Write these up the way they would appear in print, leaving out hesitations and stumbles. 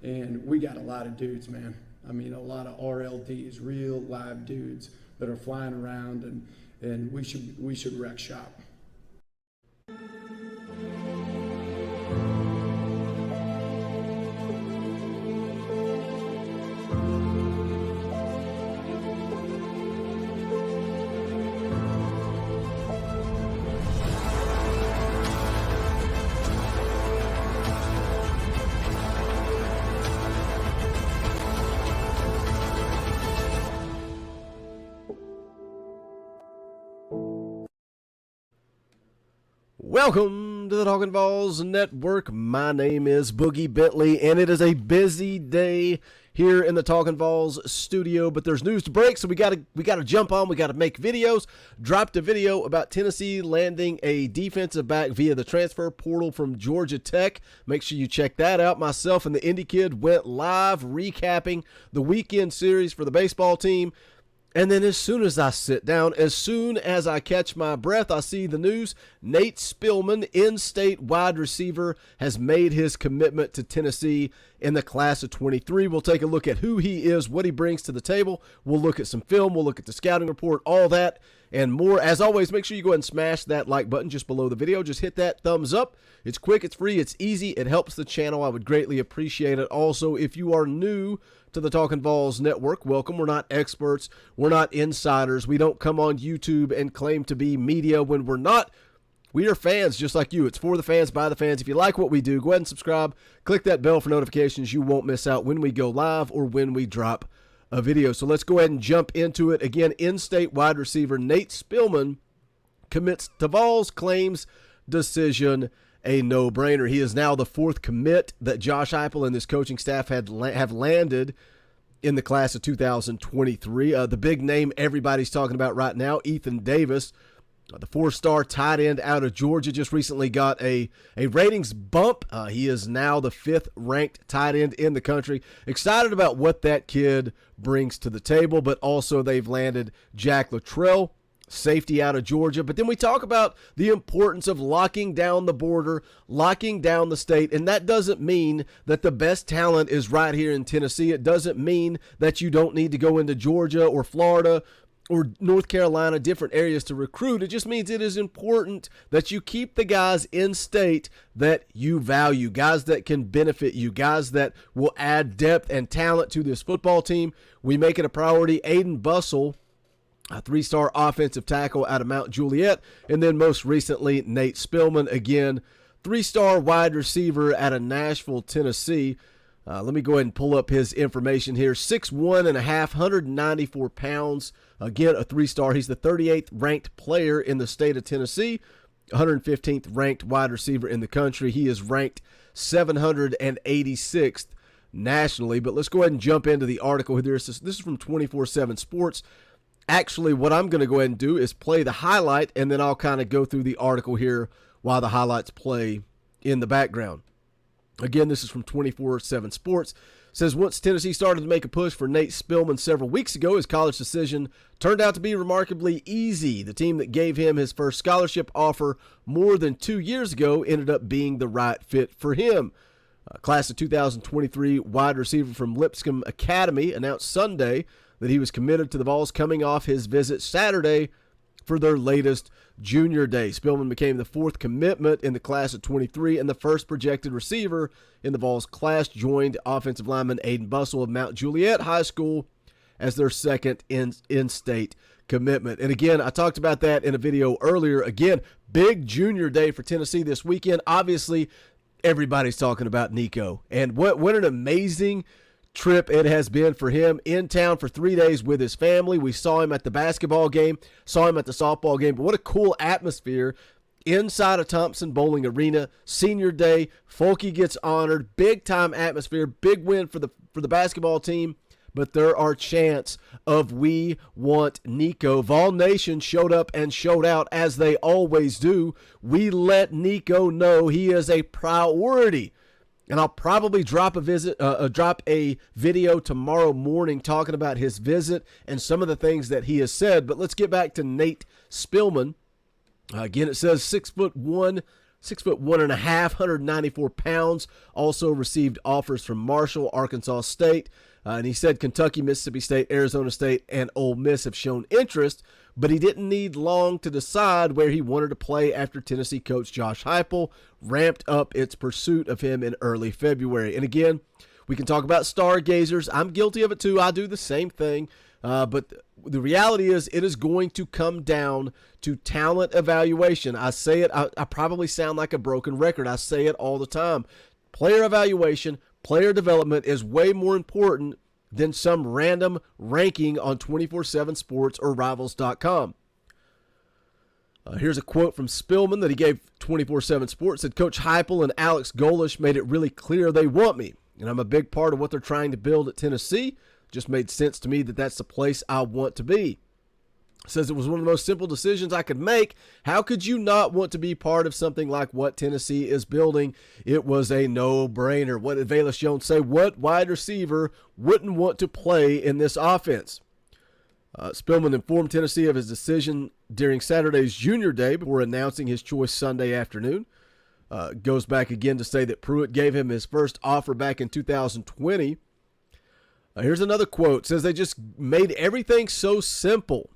And we got a lot of dudes, man. I mean, a lot of RLDs, real live dudes that are flying around, and we should wreck shop. Welcome to the Talkin VAWLS Network. My name is Boogie Bentley, and it is a busy day here in the Talkin VAWLS studio. But there's news to break, so we gotta jump on. We gotta make videos. Dropped a video about Tennessee landing a defensive back via the transfer portal from Georgia Tech. Make sure you check that out. Myself and the Indie Kid went live recapping the weekend series for the baseball team. And then as soon as I sit down, as soon as I catch my breath, I see the news. Nate Spillman, in-state wide receiver, has made his commitment to Tennessee in the class of 23. We'll take a look at who he is, what he brings to the table. We'll look at some film. We'll look at the scouting report, all that and more. As always, make sure you go ahead and smash that like button just below the video. Just hit that thumbs up. It's quick, it's free, it's easy. It helps the channel. I would greatly appreciate it. Also, if you are new to the Talkin VAWLS Network, welcome. We're not experts. We're not insiders. We don't come on YouTube and claim to be media when we're not. We are fans just like you. It's for the fans, by the fans. If you like what we do, go ahead and subscribe. Click that bell for notifications. You won't miss out when we go live or when we drop a video. So let's go ahead and jump into it. Again, in-state wide receiver Nate Spillman commits to VAWLS, claims decision a no-brainer. He is now the fourth commit that Josh Heupel and his coaching staff have landed in the class of 2023. The big name everybody's talking about right now, Ethan Davis, the four-star tight end out of Georgia, just recently got a ratings bump. He is now the fifth-ranked tight end in the country. Excited about what that kid brings to the table, but also they've landed Jack Luttrell, safety out of Georgia. But then we talk about the importance of locking down the border, locking down the state, and that doesn't mean that the best talent is right here in Tennessee. It doesn't mean that you don't need to go into Georgia or Florida or North Carolina, different areas to recruit. It just means it is important that you keep the guys in state that you value, guys that can benefit you, guys that will add depth and talent to this football team. We make it a priority. Aiden Bussell, a three-star offensive tackle out of Mount Juliet, and then most recently, Nate Spillman, again, three-star wide receiver out of Nashville, Tennessee. Let me go ahead and pull up his information here. 6'1 and a half, 194 pounds. Again, a three-star. He's the 38th ranked player in the state of Tennessee, 115th ranked wide receiver in the country. He is ranked 786th nationally. But let's go ahead and jump into the article here. This is from 24/7 Sports. Actually, what I'm going to go ahead and do is play the highlight, and then I'll kind of go through the article here while the highlights play in the background. Again, this is from 24/7 Sports. It says, once Tennessee started to make a push for Nate Spillman several weeks ago, his college decision turned out to be remarkably easy. The team that gave him his first scholarship offer more than 2 years ago ended up being the right fit for him. Class of 2023 wide receiver from Lipscomb Academy announced Sunday that he was committed to the VAWLS coming off his visit Saturday for their latest junior day. Spillman became the fourth commitment in the class of 23 and the first projected receiver in the VAWLS class, joined offensive lineman Aiden Bussell of Mount Juliet High School as their second in-state commitment. And again, I talked about that in a video earlier. Again, big junior day for Tennessee this weekend. Obviously, everybody's talking about Nico. And what an amazing trip it has been for him, in town for 3 days with his family. We saw him at the basketball game, saw him at the softball game, but what a cool atmosphere inside of Thompson Bowling Arena. Senior day, Folky gets honored, big time atmosphere, big win for the basketball team, but there are chants of we want Nico. Vol Nation showed up and showed out as they always do. We let Nico know he is a priority. And I'll probably drop a video tomorrow morning talking about his visit and some of the things that he has said. But let's get back to Nate Spillman. Again, it says 6'1", 6'1.5", 194 pounds. Also received offers from Marshall, Arkansas State. And he said Kentucky, Mississippi State, Arizona State, and Ole Miss have shown interest, but he didn't need long to decide where he wanted to play after Tennessee coach Josh Heupel ramped up its pursuit of him in early February. And again, we can talk about stargazers. I'm guilty of it too. I do the same thing. But the reality is it is going to come down to talent evaluation. I say it, I probably sound like a broken record. I say it all the time. Player evaluation, player development is way more important than some random ranking on 24/7 Sports or Rivals.com. Here's a quote from Spillman that he gave 24/7 Sports. Said, Coach Heupel and Alex Golesh made it really clear they want me, and I'm a big part of what they're trying to build at Tennessee. Just made sense to me that that's the place I want to be. Says it was one of the most simple decisions I could make. How could you not want to be part of something like what Tennessee is building? It was a no-brainer. What did VAWLS Jones say? What wide receiver wouldn't want to play in this offense? Spillman informed Tennessee of his decision during Saturday's junior day before announcing his choice Sunday afternoon. Goes back again to say that Pruitt gave him his first offer back in 2020. Here's another quote. Says they just made everything so simple.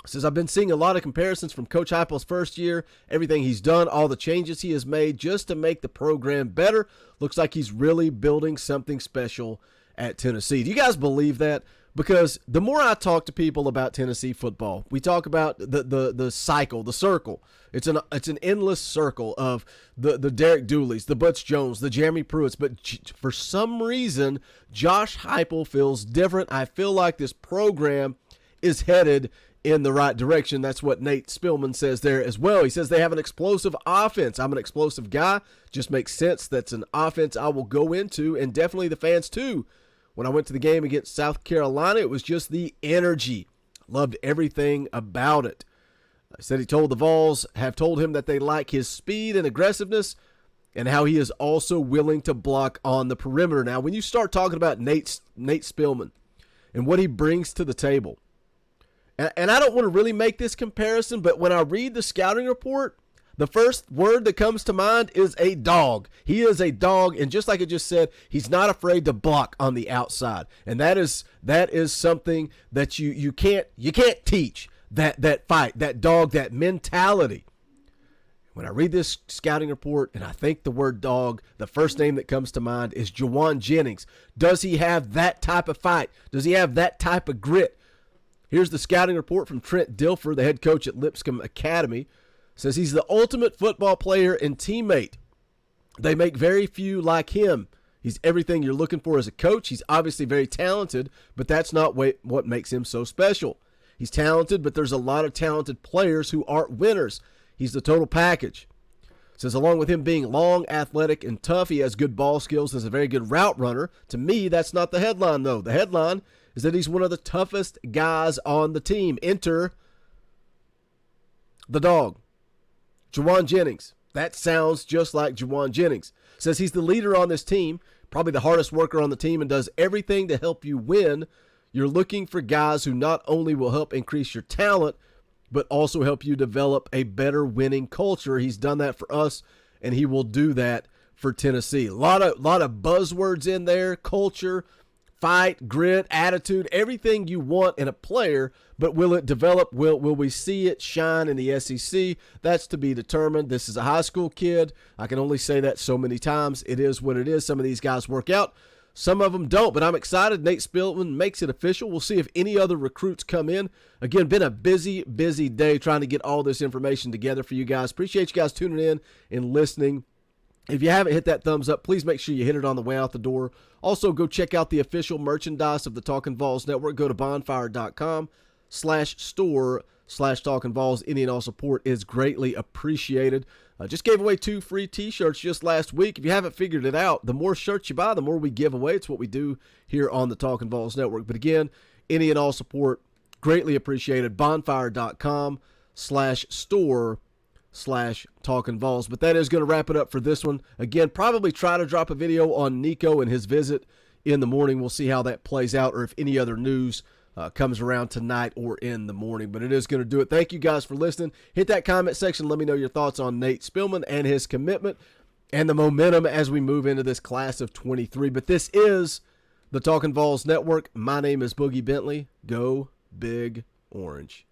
Says I've been seeing a lot of comparisons from Coach Heupel's first year, everything he's done, all the changes he has made just to make the program better. Looks like he's really building something special at Tennessee. Do you guys believe that? Because the more I talk to people about Tennessee football, we talk about the cycle, the circle. It's an endless circle of the Derek Dooleys, the Butch Jones, the Jeremy Pruitts. But for some reason, Josh Heupel feels different. I feel like this program is headed in the right direction. That's what Nate Spillman says there as well. He says they have an explosive offense. I'm an explosive guy. Just makes sense. That's an offense I will go into, and definitely the fans too. When I went to the game against South Carolina, it was just the energy. Loved everything about it. I said he told the VAWLS have told him that they like his speed and aggressiveness and how he is also willing to block on the perimeter. Now, when you start talking about Nate Spillman and what he brings to the table, and I don't want to really make this comparison, but when I read the scouting report, the first word that comes to mind is a dog. He is a dog, and just like I just said, he's not afraid to block on the outside. And that is something that you can't teach. That fight, that dog, that mentality. When I read this scouting report and I think the word dog, the first name that comes to mind is Juwan Jennings. Does he have that type of fight? Does he have that type of grit? Here's the scouting report from Trent Dilfer, the head coach at Lipscomb Academy. Says he's the ultimate football player and teammate. They make very few like him. He's everything you're looking for as a coach. He's obviously very talented, but that's not what makes him so special. He's talented, but there's a lot of talented players who aren't winners. He's the total package. Says along with him being long, athletic, and tough, he has good ball skills, is a very good route runner. To me, that's not the headline, though. The headline is that he's one of the toughest guys on the team. Enter the dog. Juwan Jennings. That sounds just like Juwan Jennings. Says he's the leader on this team, probably the hardest worker on the team, and does everything to help you win. You're looking for guys who not only will help increase your talent, but also help you develop a better winning culture. He's done that for us, and he will do that for Tennessee. A lot of buzzwords in there: culture, fight, grit, attitude, everything you want in a player, but will it develop? Will we see it shine in the SEC? That's to be determined. This is a high school kid. I can only say that so many times. It is what it is. Some of these guys work out. Some of them don't, but I'm excited. Nate Spillman makes it official. We'll see if any other recruits come in. Again, been a busy day trying to get all this information together for you guys. Appreciate you guys tuning in and listening. If you haven't hit that thumbs up, please make sure you hit it on the way out the door. Also, go check out the official merchandise of the Talkin VAWLS Network. Go to bonfire.com/store/TalkinVAWLS. Any and all support is greatly appreciated. Just gave away 2 free t-shirts just last week. If you haven't figured it out, the more shirts you buy, the more we give away. It's what we do here on the Talkin VAWLS Network. But again, any and all support, greatly appreciated. Bonfire.com/store/TalkinVAWLS. But that is going to wrap it up for this one. Again, probably try to drop a video on Nico and his visit in the morning. We'll see how that plays out, or if any other news comes around tonight or in the morning. But it is going to do it. Thank you guys for listening. Hit that comment section. Let me know your thoughts on Nate Spillman and his commitment and the momentum as we move into this class of 23. But this is the Talkin' VAWLS Network. My name is Boogie Bentley. Go Big Orange.